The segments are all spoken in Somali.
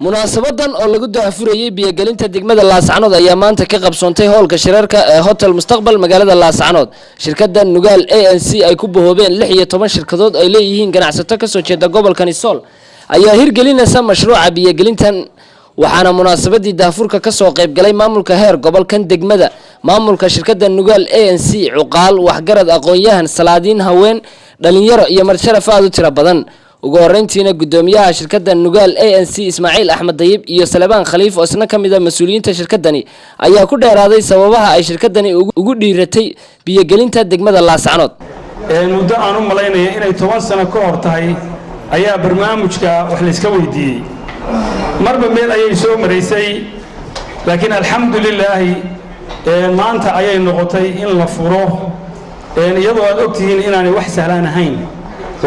munaasabadan oo lagu daafurayay biyagelinta degmada Laascanood ayaa maanta ka qabsoontay hoolka shirarka ee Hotel Mustaqbal magaalada Laascanood. Shirkadda Nugaal ANC ay ku boobeen 16 shirkadood ay leeyihiin ganacsato ka soo jeeda gobolka Nisool ayaa hirgelinaysa mashruuca biyagelintan waxaana munaasabadii daafurka ka soo qayb galay maamulka heer gobolkan degmada maamulka shirkadda Nugaal ANC cuqaal waxgarad aqoon-yahan salaadiin haween dhalinyaro iyo marsharaf aad u tiro badan. ugu horeyntiina gudoomiyaha shirkadda Nugaal ANC Ismaaciil Axmed Dayib iyo Salabaan Khaliif oo isna kamid ah mas'uuliyiinta shirkaddani ayaa ku dheeraaday sababaha ay shirkaddani ugu dhiiratay biyagelinta degmada Laascanood. muddo aan u malaynaya inay 10 sano ka hor tahay ayaa barnaamijka wax la iska weydiiyay marba meel ayay soo mareysay laakiin alxamdulillah maanta ayay noqotay in la furo iyadoo aad ogtihiin inaanay wax sahlan ahayn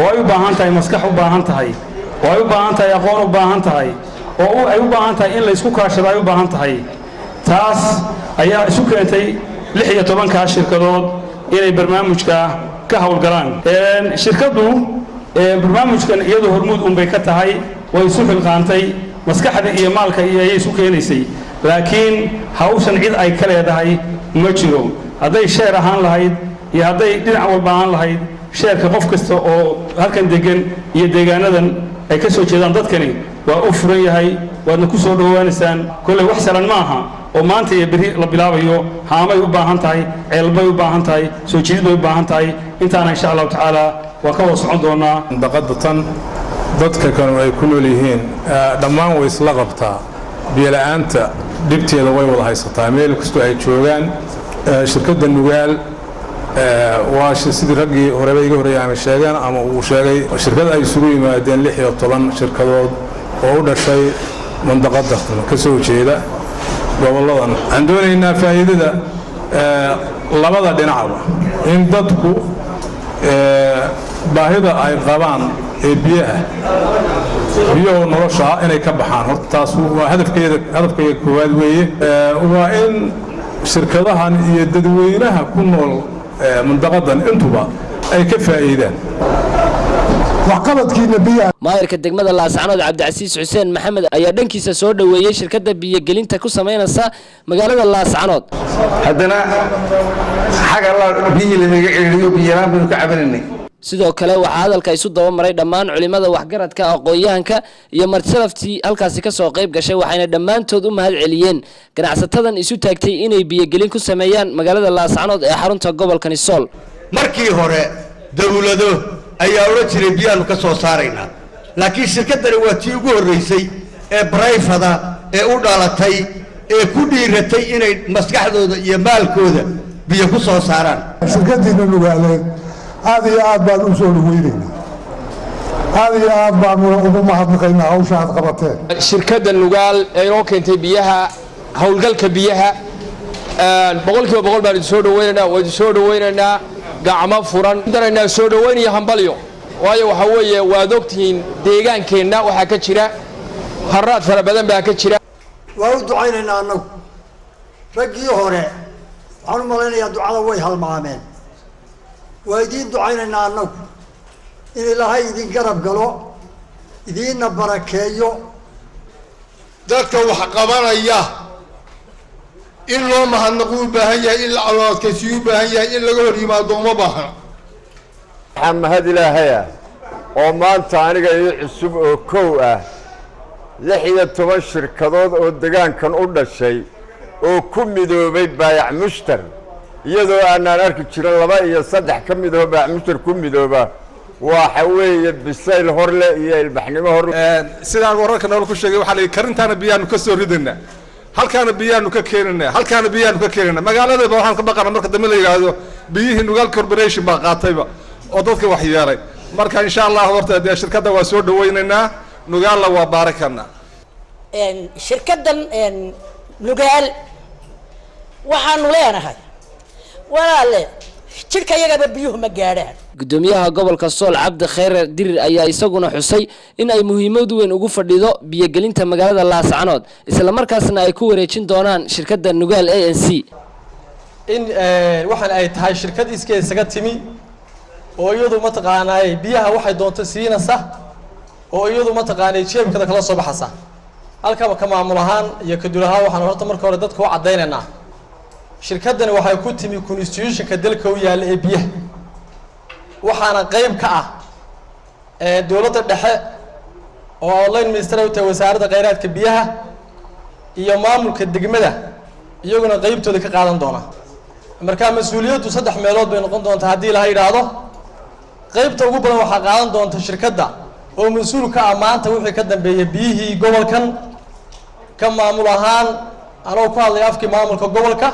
way u baahan tahay maskax u baahan tahay way u baahan tahay aqoon u baahan tahay oo ay u baahan tahay in la isku kaashado ay u baahan tahay taas ayaa isu keentay 16 ka shirkadood inay barnaamijka ka hawlgalaan shirkadu barnaamijkan iyadoo hormuud un bay ka tahay way isu xilqaantay maskaxda iyo maalka ay isu keenaysay laakiin hawshan cid ay ka leedahay ma jiro haday sheer ahaan lahayd iyo haday dhinac walba ahaan lahayd sheerka qof kasta oo halkan degan iyo deegaanadan ay ka soo jeedaan dadkani waa u furan yahay waadna ku soo dhawaanaysaan kulay wax salan ma aha oo maanta iyo bari la bilaabayo haamay u baahan tahay ceelbay u baahan tahay soo jeedid bay u baahan tahay intaana insha Allah taala waa ka wada socon doonaa daqadatan dadka kan ay ku nool yihiin dhammaan way isla qabtaa biyo la'aanta dibteeda way wada haysataa meel kasta ay joogaan shirkadda Nugaal sidii raggii horeba iga horeeyay sheegan ama uu sheegay shirkad ay isugu yimaadeen 16 shirkadood oo u dhashay mandaqada ka soo jeeda goboladan aan doonaynaa faa'iidada labada dhinacba in dadku baahida ay qabaan ee biyaha nolosha inay ka baxaan horta taas waa hadafkeeda koowaad weeye waa in shirkadahan iyo dadweynaha ku nool mandaqadan intuba ay ka faa'iidaan waxqabadkiina biyaha maayirka degmada Laascanood Cabdicasiis Xuseen Maxamed ayaa dhankiisa soo dhaweeyay shirkadda biyagelinta ku sameynaysa magaalada Laascanood haddana xaga la biyo laga celiyo biyaha buu ka cabanay sidoo kale waxa hadalka isu daba maray dhammaan culimada waxgaradka aqoon-yahanka iyo marsalaftii halkaasi ka soo qayb gashay waxayna dhammaantood u mahad celiyeen ganacsatadan isu taagtay inay biyagelin ku sameeyaan magaalada Laascanood ee xarunta gobolka Nisool markii hore dawlado ayaa oran jiray biyaanu ka soo saaraynaa laakiin shirkaddani waa tii ugu horeysay ee private ee u dhalatay ee ku dhiiratay inay maskaxdooda iyo maalkooda biyo ku soo saaraan shirkaddiina Nugaaleed aad iyo aad baan u soo dhaweynayna aad iyo aad baan ugu mahadnaqaynaa hawsha aad qabateen shirkadda Nugaal ee inoo keentay biyaha hawlgalka biyaha boqolkiiba boqol baan soo dhaweynaynaa gacmo furan daraynaa soo dhaweyn iyo hambalyo waayo waxa weeye waad ogtihiin deegaankeenna waxa ka jira haraad fara badan baa ka jira waa u ducaynaynaa annagu raggii hore waxaan u malaynayaa ducada way halmaameen waa idiin ducaynaynaa annagu in ilaahay idin garab galo idiinna barakeeyo dadka wax qabanaya in loo mahadnaqo u baahan yahay in la caloodkaysi u baahan yahay in laga hor yimaado uma baahna waxaan mahad ilaahaya oo maanta aniga iyo cusub oo kow ah 16 shirkadood oo deegaankan u dhashay oo ku midoobay baayac mushtar iyadoo aanan arki jirin 2 iyo 3 ka mid ah baayac mushtar ku midooba waxa weeye bisayl horle iyo ilbaxnimo hor sidaan wararka nolol ku sheegay waxa la karintaana biyaanu ka soo ridana halkaana biyaanu ka keenana magaalada waxaan ka baqana marka dambe la yiraahdo biyihii Nugaal Corporation baa qaatayba oo dadka wax yeelay marka insha Allah horta shirkadda waa soo dhaweynaynaa Nugaal waa baarakana shirkaddan Nugaal waxaanu leenahay walaale jirka iyaga biyuhu ma gaadhaan gudoomiyaha gobolka Sool Cabdi Khayr Dirir ayaa isaguna xusay in ay muhiimad weyn ugu fadhido biyagelinta magaalada Laascanood isla markaasna ay ku wareejin doonaan shirkadda Nugaal ANC in waxaan ay tahay shirkad iskeed isaga timi oo iyadu ma taqaanay biyaha waxay doonto siinaysa oo iyadu ma taqaanay jeebkada kala soo baxaysa halkaba ka maamul ahaan iyo ka dul ahaan waxaan horta marka hore dadka u cadaynaynaa shirkadani waxay ku timi constitutionka dalka u yaalla ee biyaha waxaana qayb ka ah dowladda dhexe oo online minister u tahay wasaaradda kheyraadka biyaha iyo maamulka degmada iyaguna qaybtooda ka qaadan doona marka mas'uuliyaddu saddex meelood bay noqon doontaa haddii la yiraahdo qaybta ugu badan waxaa qaadan doonta shirkadda oo mas'uul ka ah maanta wixii ka dambeeyay biyihii gobolkan ka maamul ahaan anoo ku hadlay afkii maamulka gobolka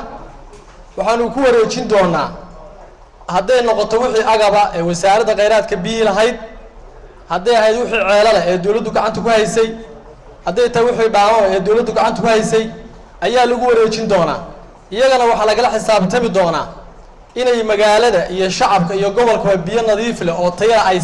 waxaanu ku wareejin doonaa hadday noqoto wixii agaba ee wasaaradda kheyraadka biyihii lahayd hadday ahayd wixii ceelale ee dowladdu gacanta ku haysay hadday tahay wixii dhaamo ee dowladdu gacanta ku haysay ayaa lagu wareejin doonaa iyagana waxaa lagala xisaabtami doonaa inay magaalada iyo shacabka iyo gobolka biyo nadiif leh oo tayo ay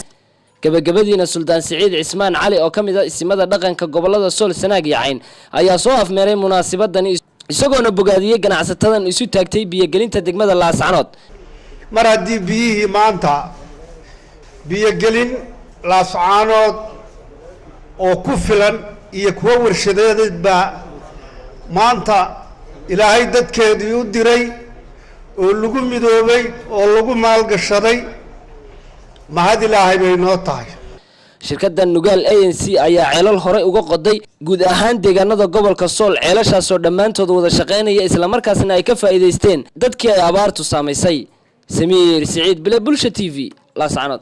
gabagabadiina Suldaan Siciid Cismaan Cali oo kamid ah isimada dhaqanka gobolada Sool Sanaag iyo Cayn ayaa soo afmeeray munaasabaddan isagoona bogaadiyay ganacsatadan isu taagtay biyo gelinta degmada Laascanood mar haddii biyihii maanta biyo gelin Laascanood oo ku filan iyo kuwa warshadeedba maanta ilaahay dadkeedii u diray oo lagu midoobay oo lagu maalgashaday mahad ilaahay bay noo tahay shirkadda Nugaal ANC ayaa ceelal hore uga qoday guud ahaan deegaanada gobolka Sool ceelashaas oo dhamaantood wada shaqeynaya isla markaasna ay ka faa'iideysteen dadkii ay abaartu saameysay Samiir Siciid Bile Bulsha TV Laascanood